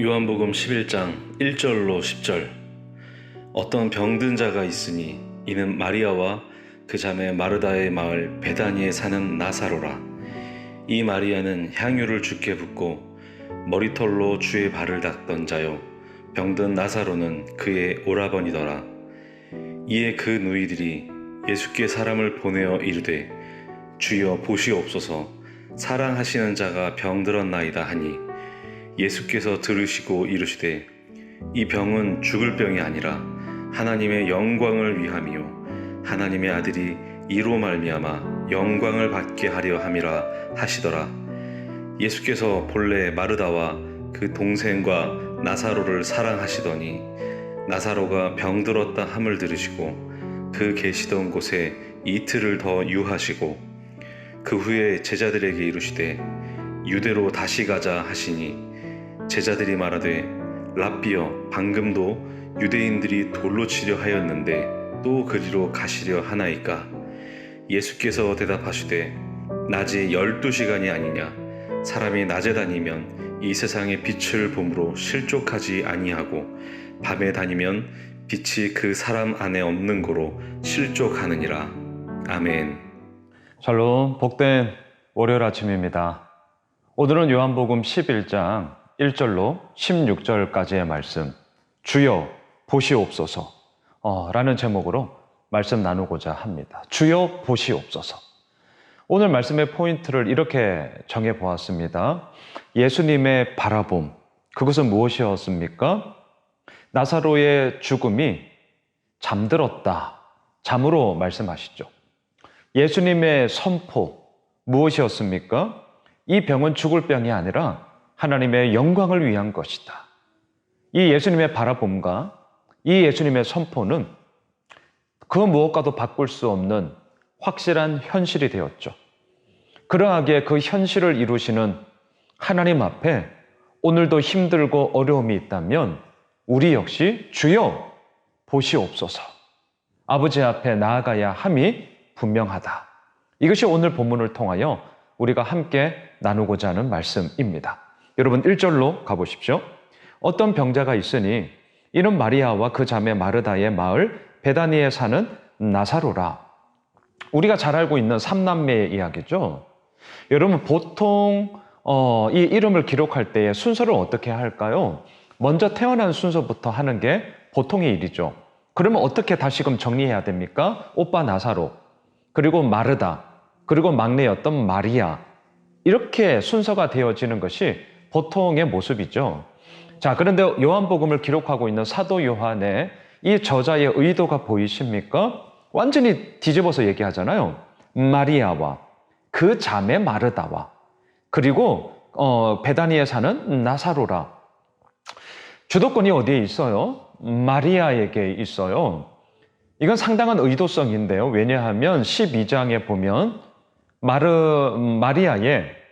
요한복음 11장 1절로 10절. 어떤 병든 자가 있으니 이는 마리아와 그 자매 마르다의 마을 베다니에 사는 나사로라. 이 마리아는 향유를 주께 붓고 머리털로 주의 발을 닦던 자요, 병든 나사로는 그의 오라버니더라. 이에 그 누이들이 예수께 사람을 보내어 이르되, 주여 보시옵소서, 사랑하시는 자가 병들었나이다 하니, 예수께서 들으시고 이르시되, 이 병은 죽을 병이 아니라 하나님의 영광을 위함이요 하나님의 아들이 이로 말미암아 영광을 받게 하려 함이라 하시더라. 예수께서 본래 마르다와 그 동생과 나사로를 사랑하시더니 나사로가 병들었다 함을 들으시고 그 계시던 곳에 이틀을 더 유하시고, 그 후에 제자들에게 이르시되 유대로 다시 가자 하시니, 제자들이 말하되, 랍비여, 방금도 유대인들이 돌로 치려 하였는데 또 그리로 가시려 하나이까? 예수께서 대답하시되, 낮이 12시간이 아니냐? 사람이 낮에 다니면 이 세상의 빛을 보므로 실족하지 아니하고, 밤에 다니면 빛이 그 사람 안에 없는 고로 실족하느니라. 아멘. 샬롬, 복된 월요일 아침입니다. 오늘은 요한복음 11장 1절로 16절까지의 말씀, 주여 보시옵소서 라는 제목으로 말씀 나누고자 합니다. 주여 보시옵소서. 오늘 말씀의 포인트를 이렇게 정해보았습니다. 예수님의 바라봄, 그것은 무엇이었습니까? 나사로의 죽음이 잠들었다, 잠으로 말씀하시죠. 예수님의 선포, 무엇이었습니까? 이 병은 죽을 병이 아니라 하나님의 영광을 위한 것이다. 이 예수님의 바라봄과 이 예수님의 선포는 그 무엇과도 바꿀 수 없는 확실한 현실이 되었죠. 그러하기에 그 현실을 이루시는 하나님 앞에 오늘도 힘들고 어려움이 있다면 우리 역시 주여 보시옵소서, 아버지 앞에 나아가야 함이 분명하다. 이것이 오늘 본문을 통하여 우리가 함께 나누고자 하는 말씀입니다. 여러분 1절로 가보십시오. 어떤 병자가 있으니 이는 마리아와 그 자매 마르다의 마을 베다니에 사는 나사로라. 우리가 잘 알고 있는 삼남매의 이야기죠. 여러분 보통 이 이름을 기록할 때의 순서를 어떻게 할까요? 먼저 태어난 순서부터 하는 게 보통의 일이죠. 그러면 어떻게 다시금 정리해야 됩니까? 오빠 나사로, 그리고 마르다, 그리고 막내였던 마리아, 이렇게 순서가 되어지는 것이 보통의 모습이죠. 자, 그런데 요한복음을 기록하고 있는 사도 요한의 이 저자의 의도가 보이십니까? 완전히 뒤집어서 얘기하잖아요. 마리아와 그 자매 마르다와 그리고 베다니에 사는 나사로라. 주도권이 어디에 있어요? 마리아에게 있어요. 이건 상당한 의도성인데요. 왜냐하면 12장에 보면 마리아의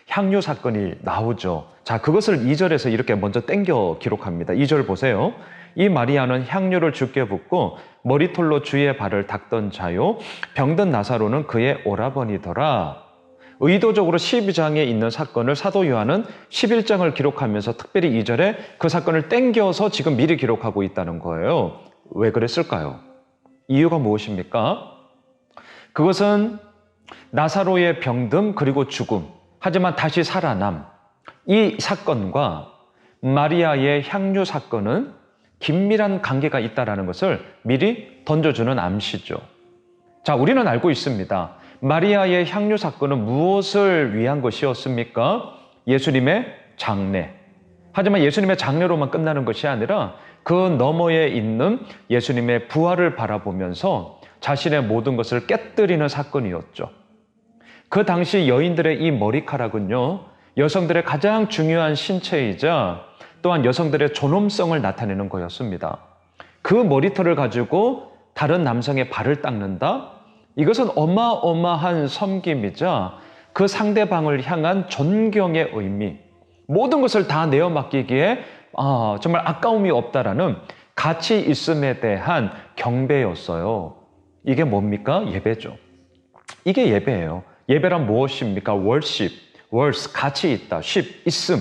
향유 사건이 나오죠. 자, 그것을 2절에서 이렇게 먼저 땡겨 기록합니다. 2절 보세요. 이 마리아는 향유를 주께 붓고 머리털로 주의 발을 닦던 자요, 병든 나사로는 그의 오라버니더라. 의도적으로 12장에 있는 사건을 사도 요한은 11장을 기록하면서 특별히 2절에 그 사건을 땡겨서 지금 미리 기록하고 있다는 거예요. 왜 그랬을까요? 이유가 무엇입니까? 그것은 나사로의 병듦 그리고 죽음, 하지만 다시 살아남, 이 사건과 마리아의 향유 사건은 긴밀한 관계가 있다는 것을 미리 던져주는 암시죠. 자, 우리는 알고 있습니다. 마리아의 향유 사건은 무엇을 위한 것이었습니까? 예수님의 장례. 하지만 예수님의 장례로만 끝나는 것이 아니라 그 너머에 있는 예수님의 부활을 바라보면서 자신의 모든 것을 깨뜨리는 사건이었죠. 그 당시 여인들의 이 머리카락은요, 여성들의 가장 중요한 신체이자 또한 여성들의 존엄성을 나타내는 거였습니다. 그 머리털을 가지고 다른 남성의 발을 닦는다? 이것은 어마어마한 섬김이자 그 상대방을 향한 존경의 의미, 모든 것을 다 내어 맡기기에 정말 아까움이 없다라는 가치 있음에 대한 경배였어요. 이게 뭡니까? 예배죠. 이게 예배예요. 예배란 무엇입니까? worship, worth, 가치 있다, ship, 있음.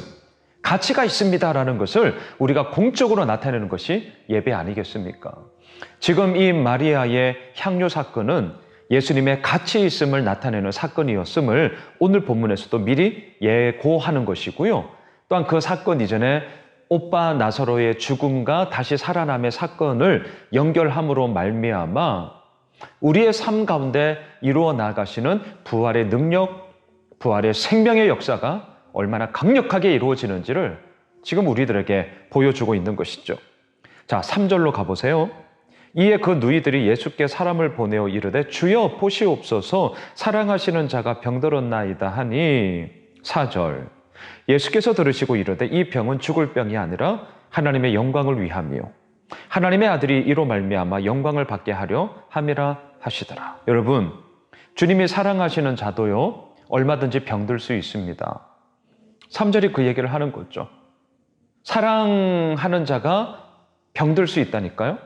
가치가 있습니다라는 것을 우리가 공적으로 나타내는 것이 예배 아니겠습니까? 지금 이 마리아의 향유 사건은 예수님의 가치 있음을 나타내는 사건이었음을 오늘 본문에서도 미리 예고하는 것이고요. 또한 그 사건 이전에 오빠 나사로의 죽음과 다시 살아남의 사건을 연결함으로 말미암아 우리의 삶 가운데 이루어 나가시는 부활의 능력, 부활의 생명의 역사가 얼마나 강력하게 이루어지는지를 지금 우리들에게 보여주고 있는 것이죠. 자, 3절로 가보세요. 이에 그 누이들이 예수께 사람을 보내어 이르되 주여 보시옵소서 사랑하시는 자가 병들었나이다 하니 4절 예수께서 들으시고 이르되 이 병은 죽을 병이 아니라 하나님의 영광을 위함이요 하나님의 아들이 이로 말미암아 영광을 받게 하려 함이라 하시더라. 여러분, 주님이 사랑하시는 자도요 얼마든지 병들 수 있습니다. 3절이 그 얘기를 하는 거죠. 사랑하는 자가 병들 수 있다니까요.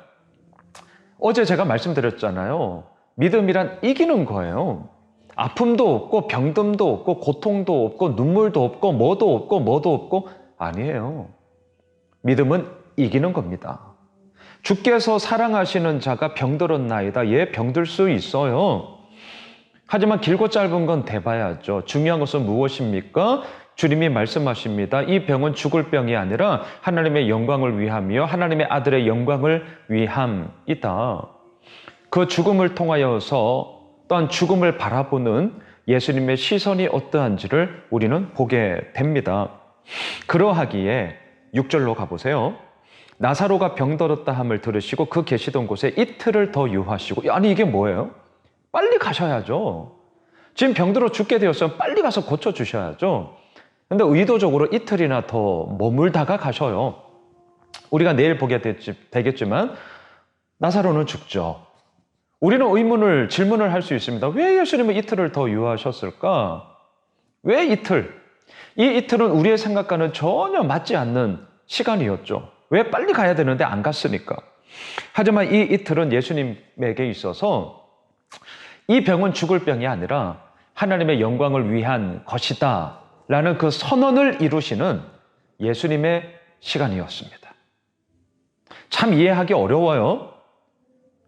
어제 제가 말씀드렸잖아요. 믿음이란 이기는 거예요. 아픔도 없고 병듦도 없고 고통도 없고 눈물도 없고 뭐도 없고 아니에요. 믿음은 이기는 겁니다. 주께서 사랑하시는 자가 병들었나이다. 예, 병들 수 있어요. 하지만 길고 짧은 건 대봐야죠. 중요한 것은 무엇입니까? 주님이 말씀하십니다. 이 병은 죽을 병이 아니라 하나님의 영광을 위함이요 하나님의 아들의 영광을 위함이다. 그 죽음을 통하여서 또한 죽음을 바라보는 예수님의 시선이 어떠한지를 우리는 보게 됩니다. 그러하기에 6절로 가보세요. 나사로가 병들었다 함을 들으시고 그 계시던 곳에 이틀을 더 유하시고, 아니 이게 뭐예요? 빨리 가셔야죠. 지금 병들어 죽게 되었으면 빨리 가서 고쳐주셔야죠. 근데 의도적으로 이틀이나 더 머물다가 가셔요. 우리가 내일 보게 되겠지만 나사로는 죽죠. 우리는 질문을 할 수 있습니다. 왜 예수님은 이틀을 더 유하셨을까? 왜 이틀? 이 이틀은 우리의 생각과는 전혀 맞지 않는 시간이었죠. 왜 빨리 가야 되는데 안 갔으니까. 하지만 이 이틀은 예수님에게 있어서 이 병은 죽을 병이 아니라 하나님의 영광을 위한 것이다 라는 그 선언을 이루시는 예수님의 시간이었습니다. 참 이해하기 어려워요.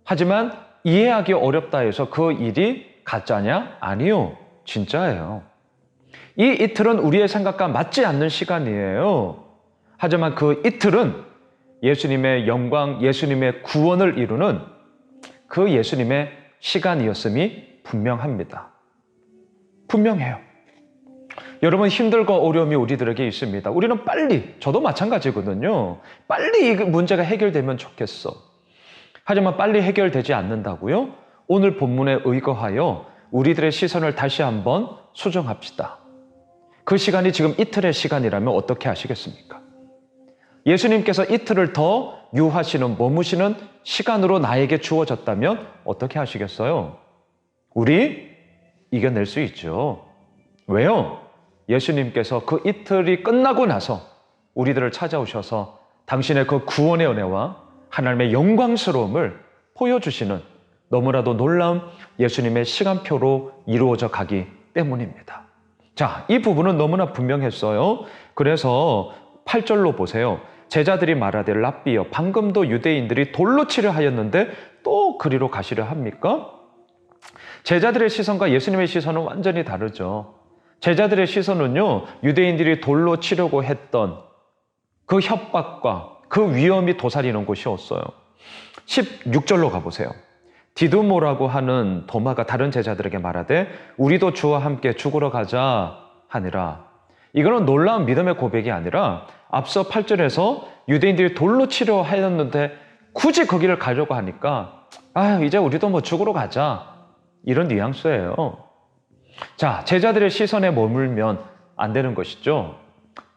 하지만 이해하기 어렵다 해서 그 일이 가짜냐? 아니요. 진짜예요. 이 이틀은 우리의 생각과 맞지 않는 시간이에요. 하지만 그 이틀은 예수님의 영광, 예수님의 구원을 이루는 그 예수님의 시간이었음이 분명합니다. 분명해요. 여러분, 힘들고 어려움이 우리들에게 있습니다. 우리는 빨리, 저도 마찬가지거든요. 빨리 이 문제가 해결되면 좋겠어. 하지만 빨리 해결되지 않는다고요? 오늘 본문에 의거하여 우리들의 시선을 다시 한번 수정합시다. 그 시간이 지금 이틀의 시간이라면 어떻게 하시겠습니까? 예수님께서 이틀을 더 유하시는, 머무시는 시간으로 나에게 주어졌다면 어떻게 하시겠어요? 우리 이겨낼 수 있죠. 왜요? 예수님께서 그 이틀이 끝나고 나서 우리들을 찾아오셔서 당신의 그 구원의 은혜와 하나님의 영광스러움을 보여주시는 너무나도 놀라운 예수님의 시간표로 이루어져 가기 때문입니다. 자, 이 부분은 너무나 분명했어요. 그래서 8절로 보세요. 제자들이 말하되 랍비여, 방금도 유대인들이 돌로 치려 하였는데 또 그리로 가시려 합니까? 제자들의 시선과 예수님의 시선은 완전히 다르죠. 제자들의 시선은요, 유대인들이 돌로 치려고 했던 그 협박과 그 위험이 도사리는 곳이었어요. 16절로 가보세요. 디두모라고 하는 도마가 다른 제자들에게 말하되 우리도 주와 함께 죽으러 가자 하니라. 이거는 놀라운 믿음의 고백이 아니라 앞서 8절에서 유대인들이 돌로 치려 하였는데 굳이 거기를 가려고 하니까 이제 우리도 뭐 죽으러 가자, 이런 뉘앙스예요. 자, 제자들의 시선에 머물면 안 되는 것이죠.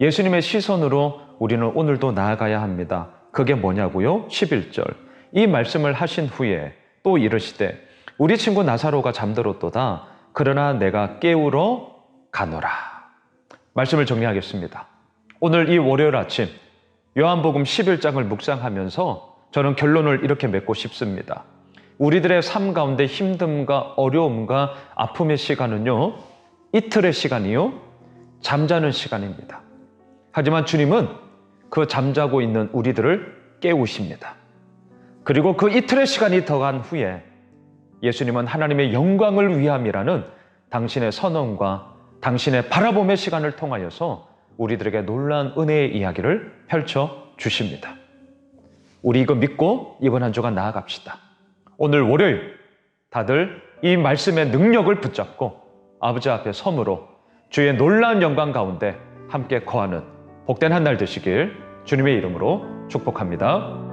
예수님의 시선으로 우리는 오늘도 나아가야 합니다. 그게 뭐냐고요? 11절. 이 말씀을 하신 후에 또 이르시되 우리 친구 나사로가 잠들었도다. 그러나 내가 깨우러 가노라. 말씀을 정리하겠습니다. 오늘 이 월요일 아침 요한복음 11장을 묵상하면서 저는 결론을 이렇게 맺고 싶습니다. 우리들의 삶 가운데 힘듦과 어려움과 아픔의 시간은요, 이틀의 시간이요, 잠자는 시간입니다. 하지만 주님은 그 잠자고 있는 우리들을 깨우십니다. 그리고 그 이틀의 시간이 더간 후에 예수님은 하나님의 영광을 위함이라는 당신의 선언과 당신의 바라봄의 시간을 통하여서 우리들에게 놀라운 은혜의 이야기를 펼쳐 주십니다. 우리 이거 믿고 이번 한 주간 나아갑시다. 오늘 월요일 다들 이 말씀의 능력을 붙잡고 아버지 앞에 섬으로 주의 놀라운 영광 가운데 함께 거하는 복된 한 날 되시길 주님의 이름으로 축복합니다.